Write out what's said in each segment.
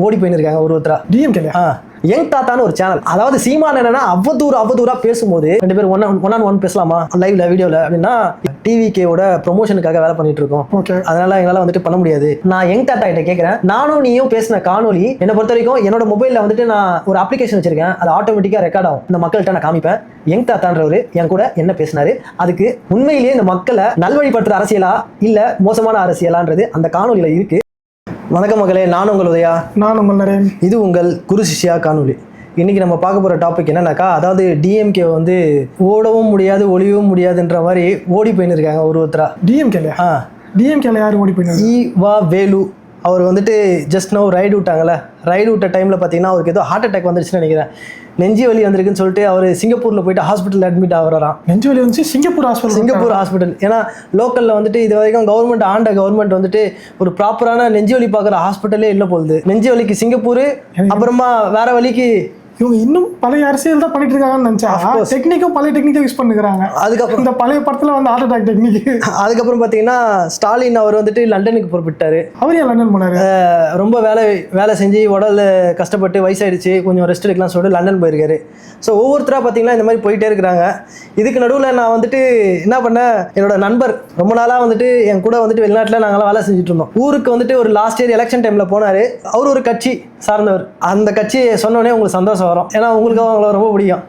ஓடி போயிருக்காங்க ஒருத்தரா டிஎம்கே யங் தாத்தான்னு ஒரு சேனல். அதாவது சீமான் என்னன்னா அவதூறா பேசும்போது ரெண்டு பேரும் ஒன் பேசலாமா லைவ்ல வீடியோல அப்படின்னா டிவிகேவோட ப்ரொமோஷனுக்காக வேலை பண்ணிட்டு இருக்கோம். அதனால எங்களால வந்துட்டு பண்ண முடியாது. நான் யங் தாத்தா கிட்ட கேட்கிறேன், நானும் நீயும் பேசின காணொலி என்னை பொறுத்த வரைக்கும் என்னோட மொபைல்ல வந்துட்டு நான் ஒரு அப்ளிகேஷன் வச்சிருக்கேன், அது ஆட்டோமேட்டிக்கா ரெக்கார்ட் ஆகும். இந்த மக்கள்கிட்ட நான் காமிப்பேன் யங் தாத்தான்றவரு என் கூட என்ன பேசினாரு, அதுக்கு உண்மையிலேயே இந்த மக்களை நல்வழிப்படுத்துற அரசியலா இல்ல மோசமான அரசியலான்றது அந்த காணொலியில இருக்கு. வணக்கம் மகளே, நான் உங்கள் உதயா. நான் உங்கள் நரேன். இது உங்கள் குரு சிஷ்யா காணொலி. இன்னைக்கு நம்ம பார்க்க போகிற டாபிக் என்னன்னாக்கா, அதாவது டிஎம்கே வந்து ஓடவும் முடியாது ஒளியவும் முடியாதுன்ற மாதிரி ஓடி போயிருக்காங்க ஒருத்தரா. டிஎம்கேல யார் ஓடி போயிருக்காங்க? ஈவா வேலு அவர் வந்துட்டு ஜஸ்ட் நோ ரைடு விட்டாங்கல்ல. ரைடு விட்ட டைமில் பார்த்தீங்கன்னா அவருக்கு ஏதோ ஹார்ட் அட்டாக் வந்துருச்சுன்னு நினைக்கிறேன். நெஞ்சு வலி வந்திருக்குன்னு சொல்லிட்டு அவர் சிங்கப்பூரில் போயிட்டு ஹாஸ்பிட்டல் அட்மிட் ஆகிறாராம். நெஞ்சு வலி வந்து சிங்கப்பூர் ஹாஸ்பிட்டல். ஏன்னா லோக்கலில் வந்துட்டு இது வரைக்கும் கவர்மெண்ட் வந்துட்டு ஒரு ப்ராப்பரான நெஞ்சு வலி பார்க்குற ஹாஸ்பிட்டலே இல்லை போகுது. நெஞ்சு வலிக்கு சிங்கப்பூர், அப்புறமா வேற வலிக்கு இவங்க இன்னும் பழைய அரசியல் தான் பண்ணிட்டு இருக்காங்கன்னு நினைச்சா டெக்னிக்கும் பழைய டெக்னிக்கை யூஸ் பண்ணிக்கிறாங்க. அதுக்கப்புறம் இந்த பழைய படத்துல வந்து ஹார்ட் அட்டாக் டெக்னிக். அதுக்கப்புறம் பார்த்தீங்கன்னா ஸ்டாலின் அவர் வந்துட்டு லண்டனுக்கு புறப்பட்டாரு. அவர் ஏன் லண்டன் போனாரு? ரொம்ப வேலை செஞ்சு உடல் கஷ்டப்பட்டு வயசாயிடுச்சு, கொஞ்சம் ரெஸ்ட் எடுக்கலாம் சொல்லிட்டு லண்டன் போயிருக்காரு. ஸோ ஒவ்வொருத்தராக பார்த்தீங்கன்னா இந்த மாதிரி போயிட்டே இருக்கிறாங்க. இதுக்கு நடுவில் நான் வந்துட்டு என்ன பண்ணேன், என்னோட நண்பர் ரொம்ப நாளாக வந்துட்டு என் கூட வந்துட்டு வெளிநாட்டில் நாங்களாம் வேலை செஞ்சுட்டு இருந்தோம். ஊருக்கு வந்துட்டு ஒரு லாஸ்ட் இயர் எலெக்ஷன் டைமில் போனார். அவர் ஒரு கட்சி சார்ந்தவர். அந்த கட்சியை சொன்னோடனே உங்களுக்கு சந்தோஷம் வரும், ஏன்னா உங்களுக்கு அவங்கள ரொம்ப பிடிக்கும்.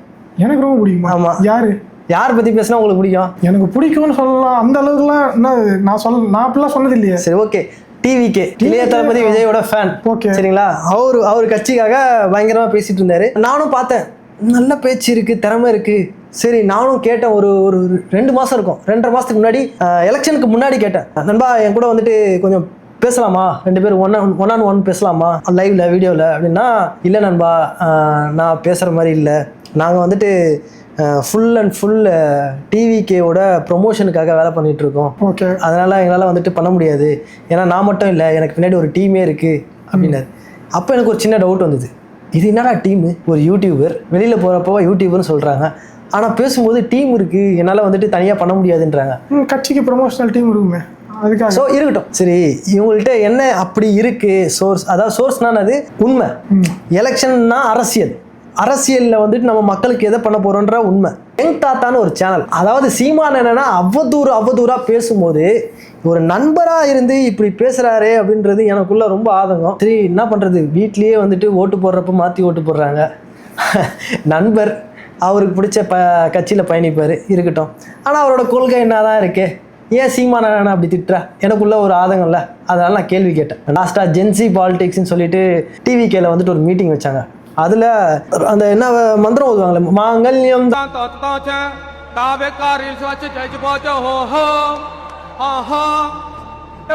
எனக்கு ரொம்ப பிடிக்கும். ஆமாம், யார் பற்றி பேசினா உங்களுக்கு பிடிக்கும்? எனக்கு பிடிக்கும்னு சொல்லலாம். அந்த அளவுக்குலாம் என்ன நான் அப்படிலாம் சொன்னது இல்லையே. சரி, ஓகே. டிவிகே இளைய தளபதி விஜயோட ஃபேன். ஓகே, சரிங்களா. அவர் கட்சிக்காக பயங்கரமாக பேசிட்டு இருந்தாரு. நானும் பார்த்தேன், நல்ல பேச்சு இருக்கு, திறமை இருக்கு. சரி, நானும் கேட்டேன். ஒரு 2 மாதம் இருக்கும், 2.5 மாதத்துக்கு முன்னாடி எலெக்ஷனுக்கு முன்னாடி கேட்டேன், நண்பா என் கூட வந்துட்டு கொஞ்சம் பேசலாமா, 2 பேரும் ஒன் ஆன் பேசலாமா லைவ்ல வீடியோவில் அப்படின்னா, இல்லை நண்பா நான் பேசுகிற மாதிரி இல்லை, நாங்கள் வந்துட்டு ஃபுல் அண்ட் ஃபுல் டிவிகேவோட ப்ரொமோஷனுக்காக வேலை பண்ணிட்டு இருக்கோம். ஓகே, அதனால எங்களால் வந்துட்டு பண்ண முடியாது, ஏன்னா நான் மட்டும் இல்லை, எனக்கு பின்னாடி ஒரு டீமே இருக்கு அப்படின்னாரு. அப்போ எனக்கு ஒரு சின்ன டவுட் வந்தது, இது என்னடா டீமு? ஒரு யூடியூபர் வெளியில் போகிறப்போ யூடியூபர்னு சொல்கிறாங்க, ஆனால் பேசும்போது டீம் இருக்குது, என்னால் வந்துட்டு தனியாக பண்ண முடியாதுன்றாங்க. கட்சிக்கு ப்ரொமோஷனல் டீம் இருக்குமே, அதுக்காக. ஸோ இருக்கட்டும், சரி, இவங்கள்ட்ட என்ன அப்படி இருக்கு சோர்ஸ்? அதாவது சோர்ஸ்னால் அது உண்மை. எலெக்ஷன்னா அரசியலில் வந்துட்டு நம்ம மக்களுக்கு எதை பண்ண போகிறோன்ற உண்மை. யங் தாத்தான்னு ஒரு சேனல். அதாவது சீமான் என்னன்னா அவதூறா பேசும்போது ஒரு நண்பராக இருந்து இப்படி பேசுகிறாரே அப்படின்றது எனக்குள்ள ரொம்ப ஆதங்கம். சரி, என்ன பண்ணுறது, வீட்லேயே வந்துட்டு ஓட்டு போடுறப்ப மாற்றி ஓட்டு போடுறாங்க. நண்பர் அவருக்கு பிடிச்ச கட்சியில் பயணிப்பார், இருக்கட்டும். ஆனால் அவரோட கொள்கை என்ன தான் இருக்கு, ஏன் சீமான அப்படி திட்டுறா? எனக்குள்ள ஒரு ஆதங்கம்ல, அதனால நான் கேள்வி கேட்டேன். லாஸ்ட்டாக ஜென்சி பாலிடிக்ஸ்ன்னு சொல்லிட்டு டிவிகேல வந்துட்டு ஒரு மீட்டிங் வச்சாங்க. அதில் அந்த என்ன மந்திரம் ஓதுவாங்களே, மாங்கல்யம்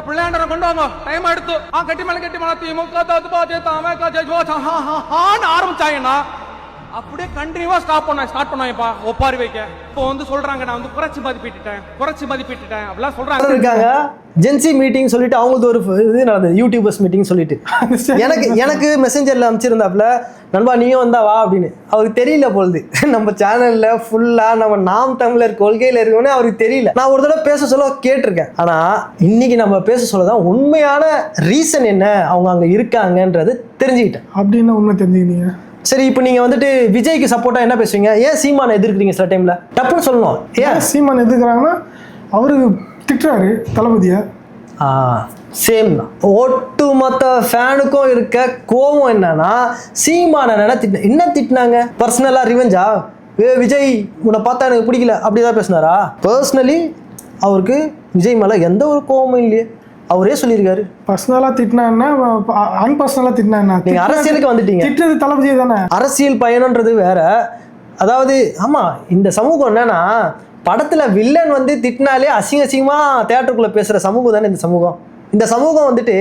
பிள்ளையாண்டரை கொண்டு வாங்க, டைம் எடுத்து கட்டி மேல திமுக ஆரம்பிச்சாங்கன்னா அப்படியே கண்டினியூவா ஸ்டார்ட் பண்ணாங்கப்பா ஒப்பாரி வைக்க. இப்போ வந்து சொல்றாங்க, நான் வந்து குறைச்சி மதிப்பிட்டுட்டேன் அப்படிலாம் சொல்றாங்க. இருக்காங்க ஜென்சி மீட்டிங் சொல்லிட்டு அவங்களுக்கு ஒரு இது நடந்தது, யூடியூபர்ஸ் மீட்டிங் சொல்லிட்டு எனக்கு மெசேஞ்சர்ல அமைச்சிருந்தாப்புல, நண்பா நீயும் வந்தா வா அப்படின்னு. அவருக்கு தெரியல பொழுது நம்ம சேனல்ல ஃபுல்லா நம்ம நாம் தமிழர் கொள்கையில இருக்கோன்னு அவருக்கு தெரியல. நான் ஒரு தடவை பேச சொல்ல கேட்டிருக்கேன், ஆனா இன்னைக்கு நம்ம பேச சொல்லதான் உண்மையான ரீசன் என்ன, அவங்க அங்க இருக்காங்கன்றது தெரிஞ்சுக்கிட்டேன். அப்படின்னு உண்மை தெரிஞ்சுக்கிட்டீங்க. சரி, இப்போ நீங்க வந்துட்டு விஜய்க்கு சப்போர்ட்டா என்ன பேசுவீங்க? ஏன் சீமானை எதிர்க்கிறீங்க? சில டைம்ல டப்புன்னு சொல்லணும், ஏன் சீமானை எதிர்க்கிறாங்கன்னா அவரு திட்டுறாரு தளபதியை. சேம் தான். ஒட்டுமொத்த ஃபேனுக்கும் இருக்க கோவம் என்னன்னா, சீமான என்ன திட்டினாங்க? பர்சனலா ரிவெஞ்சா? விஜய் உன்னை பார்த்தா எனக்கு பிடிக்கல அப்படிதான் பேசினாரா? பர்சனலி அவருக்கு விஜய் மேல எந்த ஒரு கோவமும் இல்லையே, அவரே சொல்லியிருக்காரு. பர்சனலா திட்டினா அன்பர்சனலா திட்டினா நீங்க அரசியலுக்கு வந்துட்டீங்க, திட்டுறது தளபதியே தானே. அரசியல் பயணம்ன்றது வேற. அதாவது ஆமா, இந்த சமூகம் என்னன்னா, படத்துல வில்லன் வந்து திட்டினாலே அசிங்கமா தியேட்டருக்குள்ள பேசுற சமூகம் தானே இந்த சமூகம் வந்துட்டு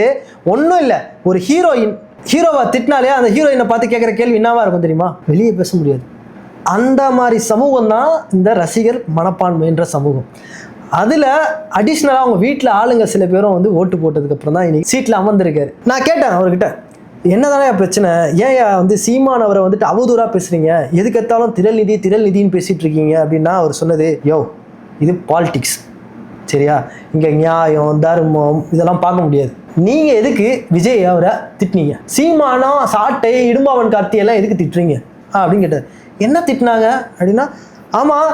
ஒன்றும் இல்லை. ஒரு ஹீரோவை திட்டினாலே அந்த ஹீரோயினை பார்த்து கேட்குற கேள்வி என்னவா இருக்கும் தெரியுமா? வெளியே பேச முடியாது. அந்த மாதிரி சமூகம் தான் இந்த ரசிகர் மனப்பான்மைன்ற சமூகம். அதில் அடிஷ்னலாக அவங்க வீட்டில் ஆளுங்க சில பேரும் வந்து ஓட்டு போட்டதுக்கப்புறம் தான் இன்னைக்கு சீட்டில் அமர்ந்திருக்காரு. நான் கேட்டேன் அவர்கிட்ட, என்னதானே பிரச்சனை, ஏன் வந்து சீமானவரை வந்துட்டு அவதூறாக பேசுறீங்க, எதுக்கெத்தாலும் திரள் நிதின்னு பேசிட்டு இருக்கீங்க அப்படின்னா அவர் சொன்னது, இது பாலிடிக்ஸ், சரியா, இங்கே நியாயம் தர்மம் இதெல்லாம் பார்க்க முடியாது. நீங்கள் எதுக்கு விஜய் அவரை திட்டினீங்க? சீமானா சாட்டை இடும்பாவன் கார்த்தி எல்லாம் எதுக்கு திட்டுறீங்க அப்படின்னு கேட்டார். என்ன திட்டினாங்க அப்படின்னா, ஆமாம்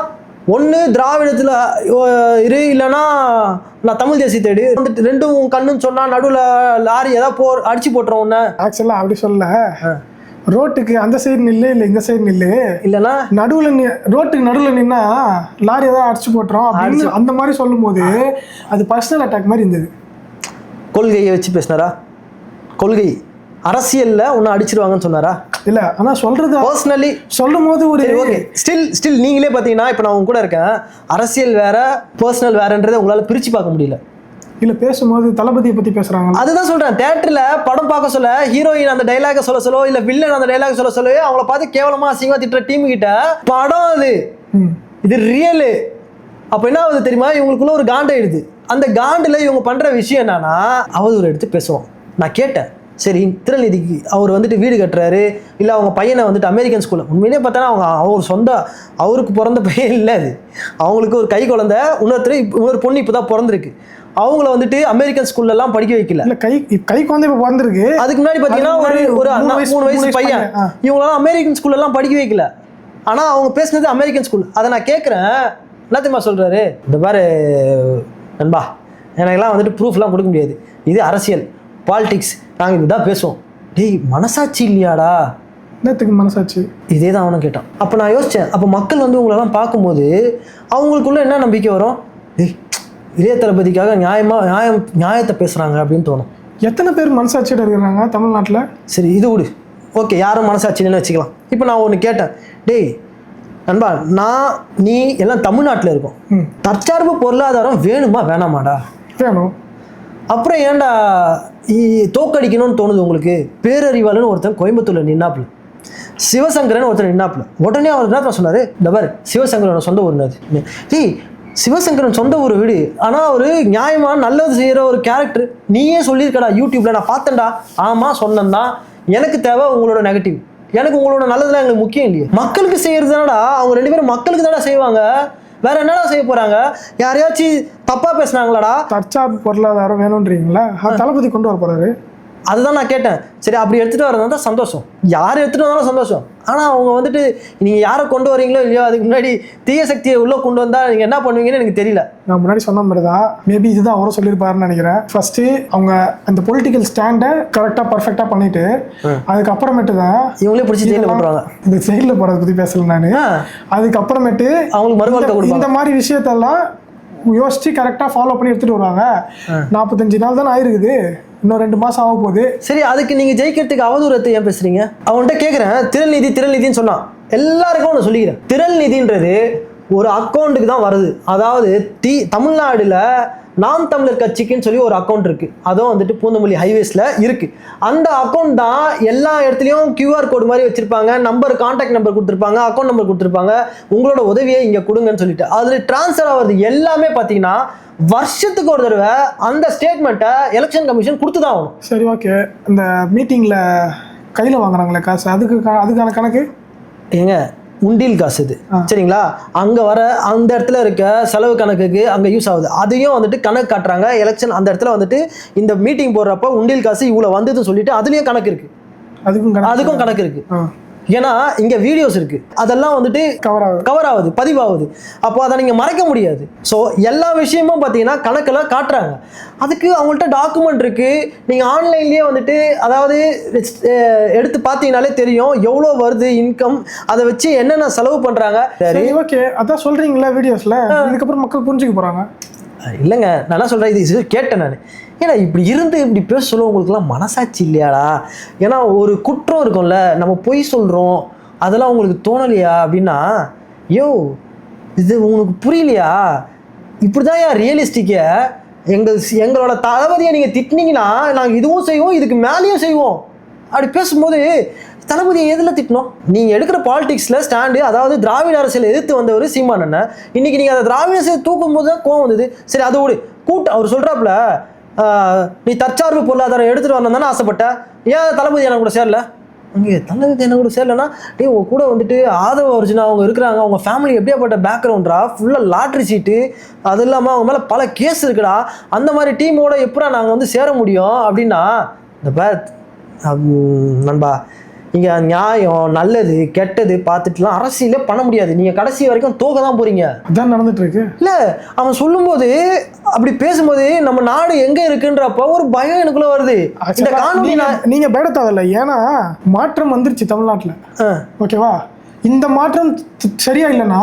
ஒன்று திராவிடத்தில் இரு, இல்லைன்னா நான் தமிழ் தேசியத்தை எடு, வந்துட்டு ரெண்டும் கண்ணுன்னு சொன்னால் நடுவில் லாரி ஏதாவது அடிச்சு போட்டுறோம் ஒன்று. ஆக்சுவலாக அப்படி சொல்ல, ரோட்டுக்கு அந்த சைடு நில்லு இல்லை இந்த சைடு நில்லு, இல்லைன்னா நடுவில் ரோட்டுக்கு நடுவில் நின்னா லாரி ஏதாவது அடிச்சு போட்டுறோம் அப்படின்னு அந்த மாதிரி சொல்லும் போது அது பர்சனல் அட்டாக் மாதிரி இருந்தது. கொள்கையை வச்சு பேசினாரா? கொள்கை அரசியல்ல ஒன்று அடிச்சிருவாங்கன்னு சொன்னாரா? இல்லை. ஆனால் சொல்றது பர்சனலி சொல்லும் போது ஒரு ஓகே ஸ்டில் நீங்களே பார்த்தீங்கன்னா இப்போ நான் உங்க கூட இருக்கேன், அரசியல் வேற பர்சனல் வேறன்றதை உங்களால் பிரித்து பார்க்க முடியல. இல்லை பேசும்போது தளபதியை பற்றி பேசுகிறாங்க. அதுதான் சொல்கிறேன், தேட்டரில் படம் பார்க்க சொல்ல ஹீரோயின் அந்த டைலாக சொல்ல இல்லை வில்லன் அந்த டைலாக் சொல்ல அவங்கள பார்த்து கேவலமாக அசிங்கமாக திட்டுற டீம் கிட்ட படம் அது இது ரியலு. அப்போ என்ன ஆகுது தெரியுமா, இவங்களுக்குள்ள ஒரு காண்டாயிடுது. அந்த காண்டில் இவங்க பண்ணுற விஷயம் என்னன்னா அவதூறு எடுத்து பேசுவோம். நான் கேட்டேன், சரி திருநெல்வேலிக்கு அவர் வந்துட்டு வீடு கட்டுறாரு, இல்லை அவங்க பையனை வந்துட்டு அமெரிக்கன் ஸ்கூலில், உண்மையிலே பார்த்தோன்னா அவர் சொந்த அவருக்கு பிறந்த பையன் இல்லை, அது அவங்களுக்கு ஒரு கை குழந்தை, இன்னொரு பொண்ணு இப்போ தான் பிறந்திருக்கு, அவங்கள வந்துட்டு அமெரிக்கன் ஸ்கூல்லலாம் படிக்க வைக்கல. இல்லை கை குழந்தை இப்போ பிறந்திருக்கு, அதுக்கு முன்னாடி பார்த்தீங்கன்னா ஒரு 3 வயசு பையன், இவங்களாம் அமெரிக்கன் ஸ்கூல்லலாம் படிக்க வைக்கல. ஆனால் அவங்க பேசுனது அமெரிக்கன் ஸ்கூல். அதை நான் கேட்குறேன், எல்லாத்தையுமா சொல்கிறாரு, இந்த பாரு நண்பா எனக்கெல்லாம் வந்துட்டு ப்ரூஃப்லாம் கொடுக்க முடியாது, இது அரசியல் பாலிடிக்ஸ், நாங்கள் இப்படிதான் பேசுவோம். டேய் மனசாட்சி இல்லையாடா? என்னத்துக்கு மனசாட்சி? இதே தான் அவனும் கேட்டான். அப்போ நான் யோசித்தேன், அப்போ மக்கள் வந்து உங்களெல்லாம் பார்க்கும்போது அவங்களுக்குள்ள என்ன நம்பிக்கை வரும்? டேய் இளைய தளபதிக்காக நியாயத்தை பேசுகிறாங்க அப்படின்னு தோணும். எத்தனை பேர் மனசாட்சியோட இருக்கிறாங்க தமிழ்நாட்டில்? சரி இது விடு, ஓகே யாரும் மனசாட்சின்னு வச்சுக்கலாம். இப்போ நான் ஒன்று கேட்டேன், டேய் நண்பா நீ எல்லாம் தமிழ்நாட்டில் இருக்கும், தற்சார்பு பொருளாதாரம் வேணுமா வேணாமாடா? வேணும். அப்புறம் ஏன்டா தோக்கடிக்கணும்னு தோணுது உங்களுக்கு? பேரறிவாளன்னு ஒருத்தன் கோயம்புத்தூர்ல நின்னாப்புல, சிவசங்கரன் ஒருத்தர் நின்னாப்புல, உடனே அவர் என்ன சொன்னாரு, இந்த பாரு சிவசங்கரனோட சொந்த ஊர்னது. டேய் சிவசங்கரன் சொந்த ஊர் வீடு, ஆனால் ஒரு நியாயமா நல்லது செய்கிற ஒரு கேரக்டர் நீயே சொல்லியிருக்கடா யூடியூப்ல, நான் பார்த்தேன்டா. ஆமாம் சொன்னேன்தான், எனக்கு தேவை உங்களோட நெகட்டிவ், எனக்கு உங்களோட நல்லதுலாம் எங்களுக்கு முக்கியம் இல்லையே. மக்களுக்கு செய்யறது தானடா, அவங்க 2 பேரும் மக்களுக்கு தானே செய்வாங்க, வேற என்னடா செய்ய போறாங்க? யாரையாச்சும் தப்பா பேசுனாங்களாடா? தற்சார்பு பொருளாதாரம் வேணும்ன்றீங்களா? தளபதி கொண்டு வர போறாரு. அதுதான் நான் கேட்டேன். சரி அப்படி எடுத்துகிட்டு வரதா தான் சந்தோஷம், யார் எடுத்துகிட்டு வந்தாலும் சந்தோஷம். ஆனால் அவங்க வந்துட்டு நீங்கள் யாரை கொண்டு வரீங்களோ இல்லையோ, அதுக்கு முன்னாடி தீய சக்தியை உள்ளே கொண்டு வந்தால் நீங்கள் என்ன பண்ணுவீங்கன்னு எனக்கு தெரியல. நான் முன்னாடி சொன்ன மாதிரி தான், மேபி இதுதான் அவரும் சொல்லியிருப்பாருன்னு நினைக்கிறேன். ஃபர்ஸ்ட்டு அவங்க அந்த பொலிட்டிக்கல் ஸ்டாண்டை கரெக்டாக பர்ஃபெக்டாக பண்ணிட்டு அதுக்கப்புறமேட்டு தான் இவங்களே பிடிச்சி ஜெயிலில் போடுறாங்க. இந்த ஜெயிலில் போகிறத பற்றி பேசல நான். அதுக்கப்புறமேட்டு அவங்களுக்கு மறுவாழ்க்கை இந்த மாதிரி விஷயத்தெல்லாம் யோசிச்சு கரெக்டாக ஃபாலோ பண்ணி எடுத்துகிட்டு வருவாங்க. 45 நாள் தானே ஆயிருக்குது, இன்னும் 2 மாதம் ஆக போகுது. சரி அதுக்கு நீங்கள் ஜெயிக்கிறதுக்கு அவதூறத்தை ஏன் பேசுறீங்க? அவன்கிட்ட கேட்குறேன், திரள்நிதின்னு சொன்னான், எல்லாருக்கும் ஒன்று சொல்லிக்கிறேன், திரள்நிதின்றது ஒரு அக்கௌண்ட்டுக்கு தான் வருது. அதாவது தமிழ்நாடுல நாம் தமிழர் கட்சிக்குன்னு சொல்லி ஒரு அக்கௌண்ட் இருக்கு, அதுவும் வந்துட்டு பூந்தமல்லி ஹைவேஸ்ல இருக்கு. அந்த அக்கௌண்ட் தான் எல்லா இடத்துலையும் QR கோடு மாதிரி வச்சிருப்பாங்க, கான்டாக்ட் நம்பர் கொடுத்துருப்பாங்க, அக்கௌண்ட் நம்பர் கொடுத்துருப்பாங்க, உங்களோட உதவியை இங்க கொடுங்கன்னு சொல்லிட்டு அதுல டிரான்ஸ்ஃபர் ஆகிறது எல்லாமே பார்த்தீங்கன்னா வருஷத்துக்கு ஒரு தடவை அந்த ஸ்டேட்மெண்ட்டை எலெக்ஷன் கமிஷன் கொடுத்து தான் ஆகணும். சரி ஓகே, இந்த மீட்டிங்ல கையில் வாங்குறாங்களே காசு, அதுக்கான கணக்கு ஏங்க உண்டியல் காசு இது, சரிங்களா? அங்கே வர அந்த இடத்துல இருக்க செலவு கணக்குக்கு அங்கே யூஸ் ஆகுது, அதையும் வந்துட்டு கணக்கு காட்டுறாங்க. எலெக்ஷன் அந்த இடத்துல வந்துட்டு இந்த மீட்டிங் போடுறப்ப உண்டியல் காசு இவ்வளோ வந்ததுன்னு சொல்லிட்டு அதுலேயும் கணக்கு இருக்கு, அதுக்கும் கணக்கு இருக்கு. ஏன்னா இங்க வீடியோஸ் இருக்கு, அதெல்லாம் வந்துட்டு கவர் ஆகுது, பதிவாகுது. அப்போ அதை நீங்க மறைக்க முடியாது. ஸோ எல்லா விஷயமும் பார்த்தீங்கன்னா கணக்கெல்லாம் காட்டுறாங்க, அதுக்கு அவங்கள்ட்ட டாக்குமெண்ட் இருக்கு. நீங்க ஆன்லைன்லயே வந்துட்டு அதாவது எடுத்து பார்த்தீங்கன்னாலே தெரியும் எவ்வளோ வருது இன்கம், அதை வச்சு என்னென்ன செலவு பண்றாங்க. சரி ஓகே, அதான் சொல்றீங்களா வீடியோஸ்ல, இதுக்கப்புறம் மக்கள் புரிஞ்சுக்க போறாங்க. இல்லைங்க நான் என்ன சொல்கிறேன், இது கேட்டேன் நான், ஏன்னா இப்படி இருந்து இப்படி பேச சொல்ல உங்களுக்குலாம் மனசாட்சி இல்லையாடா? ஏன்னா ஒரு குற்றம் இருக்கும்ல, நம்ம பொய் சொல்கிறோம், அதெல்லாம் உங்களுக்கு தோணலையா அப்படின்னா, இது உங்களுக்கு புரியலையா? இப்படி தான் ஏன் ரியலிஸ்டிக்கை எங்களோட தளபதியை நீங்கள் திட்டினீங்கன்னா நாங்கள் இதுவும் செய்வோம், இதுக்கு மேலேயும் செய்வோம் அப்படி பேசும்போது தளபதியை எதில் திட்டணும்? நீங்கள் எடுக்கிற பாலிடிக்ஸில் ஸ்டாண்டு, அதாவது திராவிட அரசியல் எதிர்த்து வந்தவர் சீமான் அண்ணன், இன்னைக்கு நீங்கள் அந்த திராவிட அரசியல் தூக்கும் போது தான் கோவம் வந்தது. சரி அது ஒரு அவர் சொல்கிறாப்புல, நீ தற்சார்பு பொருளாதாரம் எடுத்துகிட்டு வரணும் தானே ஆசைப்பட்ட, ஏன் தளபதி எனக்கு கூட சேரல? அங்கே தலைவருக்கு என்ன கூட சேரலன்னா டே உங்க கூட வந்துட்டு ஆதவ அர்ஜுனா அவங்க இருக்கிறாங்க, அவங்க ஃபேமிலி எப்படியாப்பட்ட பேக்ரவுண்டா, ஃபுல்லாக லாட்ரி சீட்டு, அது இல்லாமல் அவங்க மேலே பல கேஸ் இருக்குடா, அந்த மாதிரி டீமோட எப்படா நாங்கள் வந்து சேர முடியும் அப்படின்னா, இந்த பேர் நண்பா இங்கே நியாயம் நல்லது கெட்டது பார்த்துட்டுலாம் அரசியலே பண்ண முடியாது. நீங்கள் கடைசி வரைக்கும் தோக்க தான் போறீங்க. அதான் நடந்துட்டு இருக்கு. இல்லை அவன் சொல்லும்போது அப்படி பேசும்போது நம்ம நாடு எங்கே இருக்குன்றப்ப ஒரு பயம் எனக்குள்ள வருது. இந்த காணொலி நீங்க பேட தேவையில்லை, ஏன்னா மாற்றம் வந்துருச்சு தமிழ்நாட்டில். ஓகேவா, இந்த மாற்றம் சரியா இல்லைன்னா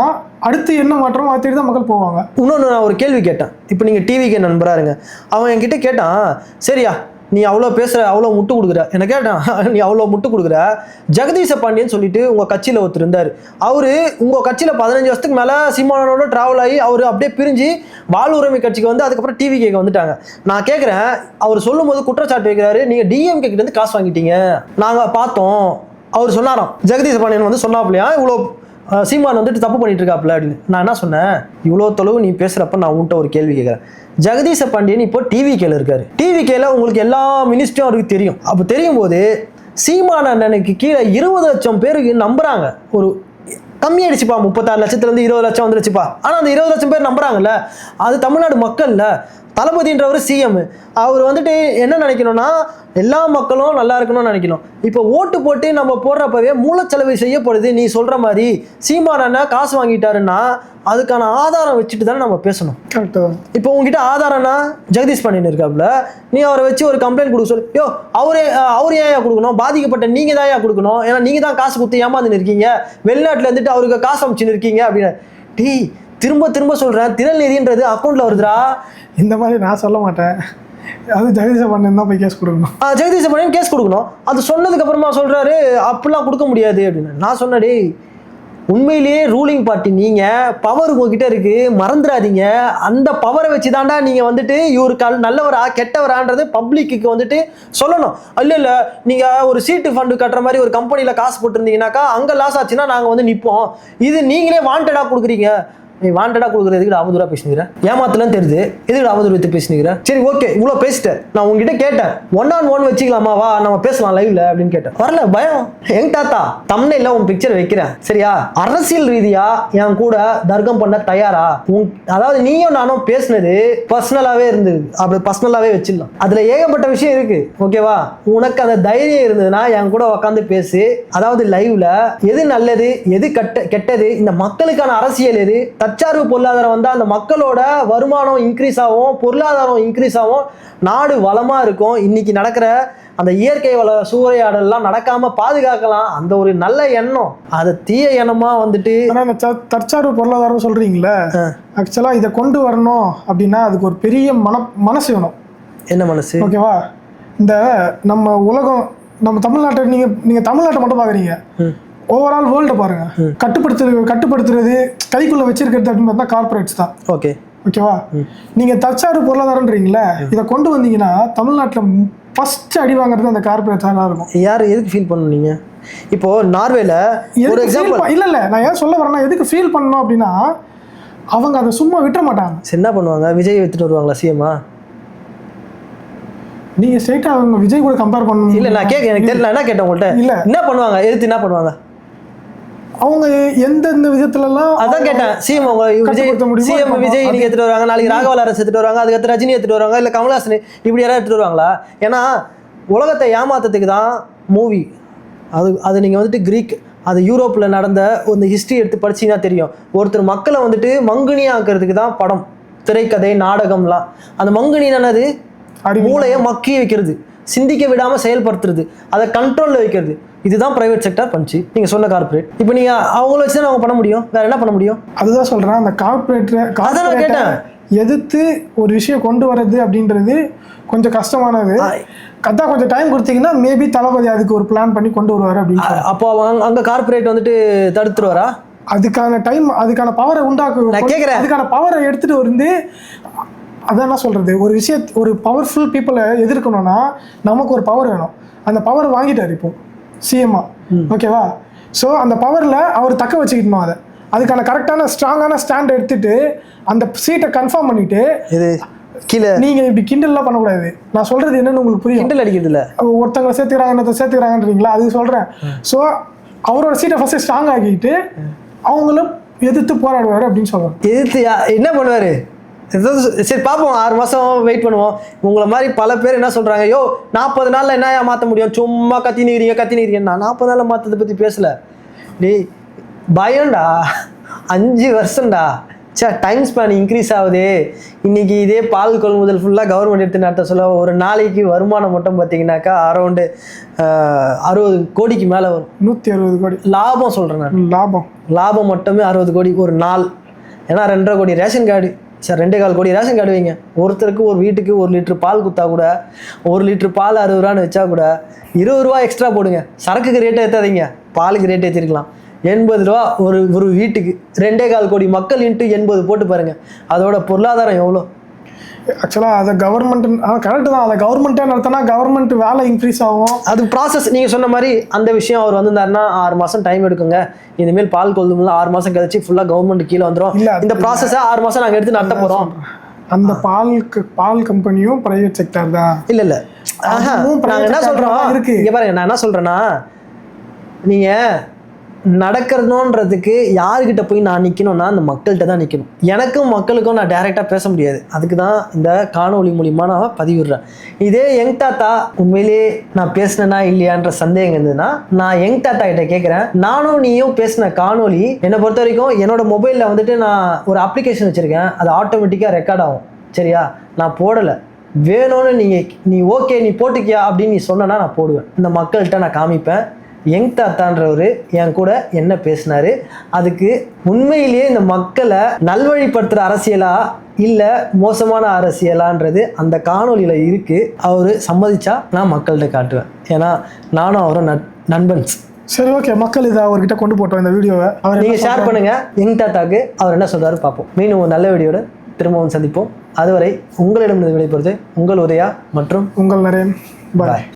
அடுத்து என்ன மாற்றம் பார்த்துட்டு தான் மக்கள் போவாங்க. இன்னொன்று நான் ஒரு கேள்வி கேட்டேன். இப்போ நீங்கள் டிவிக்கு நண்பராக இருங்க, அவன் என்கிட்ட கேட்டான், சரியா நீ அவ்வளோ பேசுகிற, அவ்வளோ முட்டு கொடுக்குற, என்ன கேட்டான், நீ அவ்வளோ முட்டு கொடுக்குற, ஜெகதீச பாண்டியன் சொல்லிட்டு உங்கள் கட்சியில் ஒருத்தர் இருந்தார், அவர் உங்கள் கட்சியில் 15 வருஷத்துக்கு மேலே சீமானோட ட்ராவல் ஆகி அவர் அப்படியே பிரிஞ்சு வாழ்வுரிமை கட்சிக்கு வந்து அதுக்கப்புறம் டிவி கேட்க வந்துட்டாங்க. நான் கேட்குறேன், அவர் சொல்லும்போது குற்றச்சாட்டு வைக்கிறாரு, நீங்கள் டிஎம்கே கிட்ட இருந்து காசு வாங்கிட்டீங்க, நாங்கள் பார்த்தோம். அவர் சொன்னாராம், ஜெகதீச பாண்டியன் வந்து சொன்னாப்லையா இவ்வளோ சீமான் வந்துட்டு தப்பு பண்ணிட்டு இருக்காப்புல அப்படின்னு. நான் என்ன சொன்னேன், இவ்வளோ தொலைவு நீ பேசுகிறப்ப நான் உன்கிட்ட ஒரு கேள்வி கேட்குறேன். ஜெகதீச பாண்டியன் இப்போ டிவிகேல இருக்காரு. டிவிகேல உங்களுக்கு எல்லா மினிஸ்டரும் அவருக்கு தெரியும். அப்போ தெரியும் போது சீமான் அண்ணனுக்கு கீழே 20 லட்சம் பேருக்கு நம்புறாங்க. ஒரு கம்மியாயிடுச்சுப்பா, 36 லட்சத்துலேருந்து 20 லட்சம் வந்துருச்சுப்பா. ஆனால் அந்த 20 லட்சம் பேர் நம்புறாங்கல்ல, அது தமிழ்நாடு மக்கள்ல. தளபதின்றவர் சிஎம், அவர் வந்துட்டு என்ன நினைக்கணும்னா எல்லா மக்களும் நல்லா இருக்கணும்னு நினைக்கணும். இப்போ ஓட்டு போட்டு நம்ம போடுறப்பவே மூலச்செலவு செய்யப்படுது. நீ சொல்ற மாதிரி சீமான் அண்ணன் காசு வாங்கிட்டாருன்னா அதுக்கான ஆதாரம் வச்சுட்டு தானே நம்ம பேசணும். கரெக்டு. இப்போ உங்ககிட்ட ஆதாரம்னா ஜெகதீஷ் பாண்டியன் இருக்காப்புல, நீ அவரை வச்சு ஒரு கம்ப்ளைண்ட் கொடுக்க சொல்லு. யோ அவர் ஏன் கொடுக்கணும், பாதிக்கப்பட்ட நீங்க தான் ஏன் கொடுக்கணும், ஏன்னா நீங்க தான் காசு கொடுத்து ஏமாந்துன்னு இருக்கீங்க, வெளிநாட்டுல இருந்துட்டு அவருக்கு காசு அமைச்சுன்னு இருக்கீங்க அப்படின்னு. டீ திரும்ப திரும்ப சொல்றேன், திரள்நிதின்றது அக்கௌண்ட்ல வருதுடா. இந்த மாதிரி நான் சொல்ல மாட்டேன், அது ஜெகதீச பாண்டியன் தான் போய் கேஸ் கொடுக்கணும். ஜெகதீச பாண்டியன் கேஸ் கொடுக்கணும். அது சொன்னதுக்கு அப்புறமா சொல்றாரு அப்படிலாம் கொடுக்க முடியாது அப்படின்னு. நான் சொன்னடே, உண்மையிலேயே ரூலிங் பார்ட்டி நீங்க, பவர் உங்ககிட்ட இருக்கு, மறந்துடாதீங்க. அந்த பவரை வச்சு தாண்டா நீங்க வந்துட்டு இவருக்கு நல்லவரா கெட்டவரான்றது பப்ளிக்கு வந்துட்டு சொல்லணும். இல்ல நீங்க ஒரு சீட்டு ஃபண்டு கட்டுற மாதிரி ஒரு கம்பெனில காசு போட்டுருந்தீங்கன்னாக்கா அங்க லாஸ் ஆச்சுன்னா நாங்க வந்து நிற்போம். இது நீங்களே வாண்டடா கொடுக்குறீங்க. நீ வாண்டடா கொடுக்குறதுக்கு அவதூறா பேசினுக்கிறேன், ஏமாத்தலாம் தெரியுது, எதுக்கு அவதூறு எடுத்து பேசினுக்கிறேன். சரி ஓகே, இவ்வளோ பேசிட்டேன். நான் உங்ககிட்ட கேட்டேன், 1-on-1 வச்சுக்கலாமா, வா நம்ம பேசலாம் லைவ்ல அப்படின்னு கேட்டேன். வரல, பயம். எங்க தாத்தா தம்ப்நெயில்ல உன் பிக்சர் வைக்கிறேன், சரியா? அரசியல் ரீதியா என் கூட தர்க்கம் பண்ண தயாரா? அதாவது நீயும் நானும் பேசினது பர்சனலாவே இருந்தது, அப்படி பர்சனலாவே வச்சிடலாம். அதுல ஏகப்பட்ட விஷயம் இருக்கு, ஓகேவா? உனக்கு அந்த தைரியம் இருந்ததுன்னா என் கூட உட்காந்து பேசு. அதாவது லைவ்ல எது நல்லது எது கெட்டது, இந்த மக்களுக்கான அரசியல் எது, தற்சார்பு பொருளாதாரம் வந்தா அந்த மக்களோட வருமானம் இன்க்ரீஸ் ஆகும், பொருளாதாரம் இன்க்ரீஸ் ஆகும், நாடு வளமா இருக்கும். இன்னைக்கு நடக்கிற அந்த இயற்கை வள சூறையாடலாம் நடக்காம பாதுகாக்கலாம். அந்த ஒரு நல்ல எண்ணம், அது தீய எண்ணமா வந்துட்டு. தற்சார்பு பொருளாதாரம் சொல்றீங்களே, ஆக்சுவலா இதை கொண்டு வரணும் அப்படின்னா அதுக்கு ஒரு பெரிய மனசு வேணும். என்ன மனசு? ஓகேவா, இந்த நம்ம உலகம், நம்ம தமிழ்நாட்டை நீங்க தமிழ்நாட்டை மட்டும் பாக்குறீங்க, ஓவரால் வேர்ல்டு பாருங்க. கட்டுப்படுத்துறது கைக்குள்ள வச்சிருக்கிறது அப்படின்னு பார்த்தா கார்பரேட்ஸ் தான். ஓகே ஓகேவா, நீங்க தற்சார்பு பொருளாதாரம்ன்றீங்களா, இதை கொண்டு வந்தீங்கன்னா தமிழ்நாட்டில் ஃபர்ஸ்ட் அடி வாங்குறது அந்த கார்பரேட்ஸாக தான் இருக்கும். யார் எதுக்கு ஃபீல் பண்ணீங்க? இப்போ நார்வேல ஒரு எக்ஸாம்பிள், இல்ல நான் ஏன் சொல்ல வரேன்னா, எதுக்கு ஃபீல் பண்ணணும் அப்படின்னா அவங்க அதை சும்மா விட்டுற மாட்டாங்க. என்ன பண்ணுவாங்க, விஜய் எடுத்துட்டு வருவாங்களா சிஎம்மா? நீங்க ஸ்ட்ரைட்டா அவங்க விஜய் கூட கம்பேர் பண்ணணும். இல்ல நான் எனக்கு தெரியல, என்ன கேட்டேன் உங்கள்கிட்ட. இல்ல என்ன பண்ணுவாங்க, எடுத்து என்ன பண்ணுவாங்க அவங்க எந்தெந்த விதத்துலலாம், அதான் கேட்டேன். சிஎம் விஜய் நீங்க எடுத்துட்டு வருவாங்க, நாளைக்கு ராகவா அரசு எடுத்துட்டு வருவாங்க, அதுக்கடுத்து ரஜினி எடுத்துட்டு வருவாங்க, இல்ல கமல்ஹாசன் இப்படி யாராவது எடுத்துட்டு வருவாங்களா? ஏன்னா உலகத்தை ஏமாத்தத்துக்கு தான் மூவி. அது நீங்க வந்துட்டு கிரீக், அது யூரோப்பில் நடந்த ஒரு ஹிஸ்ட்ரி எடுத்து படிச்சீங்கன்னா தெரியும். ஒருத்தர் மக்களை வந்துட்டு மங்குனியாக்குறதுக்கு தான் படம், திரைக்கதை, நாடகம்லாம். அந்த மங்குனி என்னது, மூளையை மக்கி வைக்கிறது, சிந்திக்க விடாம செயல்படுத்துறது, அதை கண்ட்ரோல்ல வைக்கிறது. இதுதான் பிரைவேட் செக்டர் பண்ணுச்சு. நீங்க சொன்ன கார்பரேட். இப்போ நீங்க அவங்கள வச்சு தான் அவங்க பண்ண முடியும், வேற என்ன பண்ண முடியும்? அதுதான் சொல்றேன், அந்த கார்பரேட்டை எதிர்த்து ஒரு விஷயம் கொண்டு வர்றது அப்படின்றது கொஞ்சம் கஷ்டமானது. அதான் கொஞ்சம் டைம் கொடுத்தீங்கன்னா மேபி தளபதி அதுக்கு ஒரு பிளான் பண்ணி கொண்டு வருவாரு அப்படின்னு. அப்போ அங்க கார்பரேட் வந்துட்டு தடுத்துருவாரா? அதுக்கான டைம், அதுக்கான பவரை நான் கேட்கிறேன், அதுக்கான பவரை எடுத்துட்டு வந்து, அதான் என்ன சொல்றது, ஒரு ஒரு பவர்ஃபுல் பீப்புளை எதிர்க்கணும்னா நமக்கு ஒரு பவர் வேணும். அந்த பவர் வாங்கிட்டார் இப்போ சிஎம்மா, ஓகேவா? ஸோ அந்த பவரில் அவர் தக்க வச்சுக்கிட்டணும். அதுக்கான கரெக்டான ஸ்ட்ராங்கான ஸ்டாண்ட் எடுத்துட்டு அந்த சீட்டை கன்ஃபார்ம் பண்ணிட்டு கீழே நீங்க இப்படி கிண்டல்லாம் பண்ணக்கூடாது. நான் சொல்றது என்னன்னு உங்களுக்கு புரியும். கிண்டல் அடிக்கிறது இல்லை, ஒருத்தவங்களை சேர்த்துக்கிறாங்க இன்னொருத்தர் சேர்த்துக்கிறாங்கன்றீங்களா, அது சொல்றேன். ஸோ அவரோட சீட்டை ஃபர்ஸ்ட் ஸ்ட்ராங் ஆக்கிட்டு அவங்களும் எதிர்த்து போராடுவாரு அப்படின்னு சொல்றேன். எதிர்த்து என்ன பண்ணுவாரு? சரி பார்ப்போம், 6 மாதம் வெயிட் பண்ணுவோம். உங்களை மாதிரி பல பேர் என்ன சொல்கிறாங்க, யோ 40 நாளில் என்ன மாற்ற முடியும், சும்மா கத்தினிக்கிறீங்க. நான் 40 நாளில் மாற்றத்தை பற்றி பேசலை. டேய் பயம்டா, 5 வருஷம்டா. டைம் ஸ்பேன் இன்க்ரீஸ் ஆகுது. இன்னைக்கு இதே பால் கொள்முதல் ஃபுல்லாக கவர்மெண்ட் எடுத்து நடத்த சொல்ல ஒரு நாளைக்கு வருமானம் மட்டும் பார்த்தீங்கன்னாக்கா அரௌண்டு 60 கோடிக்கு மேலே வரும். 160 கோடி லாபம் சொல்கிறேன் நான். லாபம் மட்டுமே 60 கோடி ஒரு நாள். ஏன்னா 2.5 கோடி ரேஷன் கார்டு, சார் 2.25 கோடி ரேஷன் கார்டு வைங்க. ஒருத்தருக்கு ஒரு வீட்டுக்கு 1 லிட்டர் பால் குத்தா கூட, 1 லிட்டர் பால் 60 ரூபான்னு வச்சா கூட 20 ரூபா எக்ஸ்ட்ரா போடுங்க. சரக்குக்கு ரேட்டை ஏற்றாதீங்க, பாலுக்கு ரேட் ஏற்றிருக்கலாம். 80 ரூபா ஒரு வீட்டுக்கு. 2.25 கோடி மக்கள் இன்ட்டு 80 போட்டு பாருங்க, அதோட பொருளாதாரம் எவ்வளோ? ஆக்சுவலாக அதை கவர்மெண்ட் கரெக்டு தான். அதை கவர்மெண்ட்டே நடத்தினா கவர்மெண்ட் வேலை இன்க்ரீஸ் ஆகும். அது ப்ராசஸ். நீங்கள் சொன்ன மாதிரி அந்த விஷயம் அவர் வந்திருந்தாருன்னா 6 மாதம் டைம் எடுக்குங்க. இனிமேல் பால் கொள்ளும்ல 6 மாதம் கழிச்சு ஃபுல்லாக கவர்மெண்ட் கீழே வந்துடும். இந்த ப்ராசஸை 6 மாதம் நாங்கள் எடுத்து நடத்த போகிறோம். அந்த பால் கம்பெனியும் பிரைவேட் செக்டர் தான். இல்லை நாங்கள் என்ன சொல்கிறோம் இருக்கு இங்கே பாருங்க, நான் என்ன சொல்கிறேன்னா, நீங்கள் நடக்கிறதுன்றதுக்கு யாருக்கிட்ட போய் நான் நிற்கணும்னா அந்த மக்கள்கிட்ட தான் நிற்கணும். எனக்கும் மக்களுக்கும் நான் டைரெக்டாக பேச முடியாது. அதுக்கு தான் இந்த காணொலி மூலிமா நான் பதிவிடுறேன். இதே யங் தாத்தா உண்மையிலேயே நான் பேசினேன்னா இல்லையான்ற சந்தேகம் இருந்ததுன்னா நான் யங் தாத்தா கிட்ட கேட்குறேன், நானும் நீயும் பேசின காணொலி என்னை பொறுத்த வரைக்கும் என்னோட மொபைலில் வந்துட்டு நான் ஒரு அப்ளிகேஷன் வச்சுருக்கேன், அது ஆட்டோமேட்டிக்காக ரெக்கார்ட் ஆகும். சரியா? நான் போடலை, வேணும்னு நீ ஓகே நீ போட்டுக்கியா அப்படின்னு நீ சொன்னா நான் போடுவேன். இந்த மக்கள்கிட்ட நான் காமிப்பேன் யங் தாத்தான்றவர் என் கூட என்ன பேசினாரு, அதுக்கு உண்மையிலேயே இந்த மக்களை நல்வழிப்படுத்துகிற அரசியலா இல்லை மோசமான அரசியலான்றது அந்த காணொலியில் இருக்குது. அவர் சம்மதிச்சா நான் மக்கள்கிட்ட காட்டுவேன். ஏன்னா நானும் அவரும் நண்பன்ஸ். சரி ஓகே, மக்கள் இதை அவர்கிட்ட கொண்டு போட்டோம் இந்த வீடியோவை. அவர் நீங்கள் ஷேர் பண்ணுங்க யங் தாத்தாக்கு அவர் என்ன சொல்றாரு பார்ப்போம். மீண்டும் ஒரு நல்ல வீடியோட திரும்பவும் சந்திப்போம். அதுவரை உங்களிடம் விடைபெறுவது உங்கள் உதயா மற்றும் உங்கள் நரேன். பாய்.